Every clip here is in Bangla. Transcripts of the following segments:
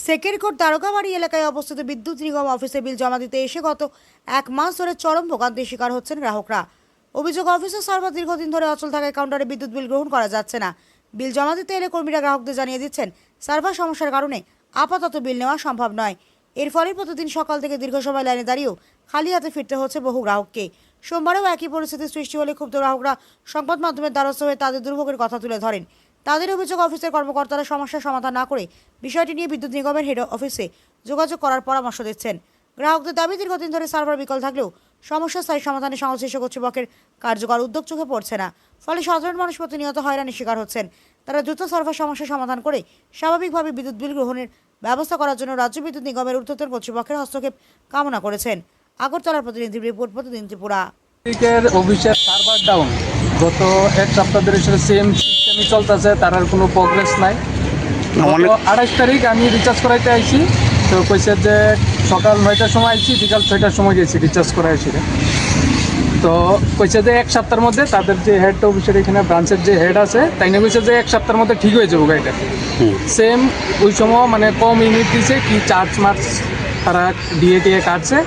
সেকেরকোট দ্বারকাবাড়ি এলাকায় অবস্থিত বিদ্যুৎ নিগম অফিসে বিল জমা দিতে এসে গত এক মাস ধরে চরম ভোগান্তির শিকার হচ্ছেন গ্রাহকরা। অভিযোগ, অফিসের সার্ভার দীর্ঘদিন ধরে অচল থাকায় কাউন্টারে বিদ্যুৎ বিল গ্রহণ করা যাচ্ছে না। বিল জমা দিতে এলে কর্মীরা গ্রাহকদের জানিয়ে দিচ্ছেন সার্ভার সমস্যার কারণে আপাতত বিল নেওয়া সম্ভব নয়। এর ফলে প্রতিদিন সকাল থেকে দীর্ঘ সময় লাইনে দাঁড়িয়েও খালি হাতে ফিরতে হচ্ছে বহু গ্রাহককে। সোমবারেও একই পরিস্থিতির সৃষ্টি হলে ক্ষুব্ধ গ্রাহকরা সংবাদ মাধ্যমের দ্বারস্থ হয়ে তাদের দুর্ভোগের কথা তুলে ধরেন। তাদের অভিযোগ, অফিসের কর্মকর্তারা সমস্যার সমাধান না করে বিষয়টি নিয়ে বিদ্যুৎ নিগমের হেড অফিসে যোগাযোগ করার পরামর্শ দিচ্ছেন। গ্রাহকদের দাবি, দীর্ঘদিন ধরে সার্ভার বিকল থাকলেও সমস্যা স্থায়ী সমাধানে সংশ্লিষ্ট কর্তৃপক্ষের কার্যকর উদ্যোগ চোখে পড়ছে না। ফলে সাধারণ মানুষ প্রতিনিয়ত হয়রানির শিকার হচ্ছেন। তারা দ্রুত সার্ভার সমস্যা সমাধান করে স্বাভাবিকভাবে বিদ্যুৎ বিল গ্রহণের ব্যবস্থা করার জন্য রাজ্য বিদ্যুৎ নিগমের ঊর্ধ্বতন কর্তৃপক্ষের হস্তক্ষেপ কামনা করেছেন। আগরতলার প্রতিনিধি রিপোর্ট, প্রতিদিন ত্রিপুরা। অফিসের সার্ভার ডাউন, গত এক সপ্তাহ ধরে সেটা সেম সিস্টেমই চলতেছে, তার আর কোনো প্রোগ্রেস নাই। 28 তারিখ আমি রিচার্জ করাইতে আইছি, তো কইছে যে সকাল 9টার সময় আইছি, বিকাল 6টার সময় গেছি রিচার্জ করাইছি। তো কইছে যে এক সপ্তাহের মধ্যে তাদের যে হেড অফিসের এখানে ব্রাঞ্চের যে হেড আছে তাই না, কইছে যে এক সপ্তাহের মধ্যে ঠিক হয়ে যাবো গাড়িটা। সেম ওই সময় মানে কম ইউনিট দিছে, কি চার্জ মার্চ তারা দিয়ে কাটছে।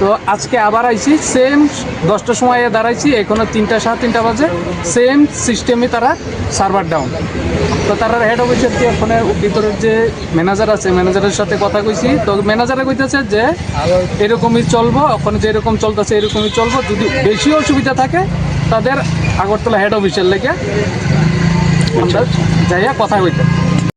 তো আজকে আবার আইছি, সেম 10টার সময় দাঁড়াইছি, এখনো 3টা সাড়ে 3টা বাজে, সেম সিস্টেমে তারা সার্ভার ডাউন। তো তারা হেড অফিসের যে ফোনের ভিতরের যে ম্যানেজার আছে, ম্যানেজারের সাথে কথা কইছি, তো ম্যানেজারে কইতেছে যে এরকমই চলবো, ওখানে যেরকম চলতেছে এরকমই চলবো, যদি বেশি অসুবিধা থাকে তাদের আগরতলা হেড অফিসের লেগে আমরা যাইয়া কথা কইতে।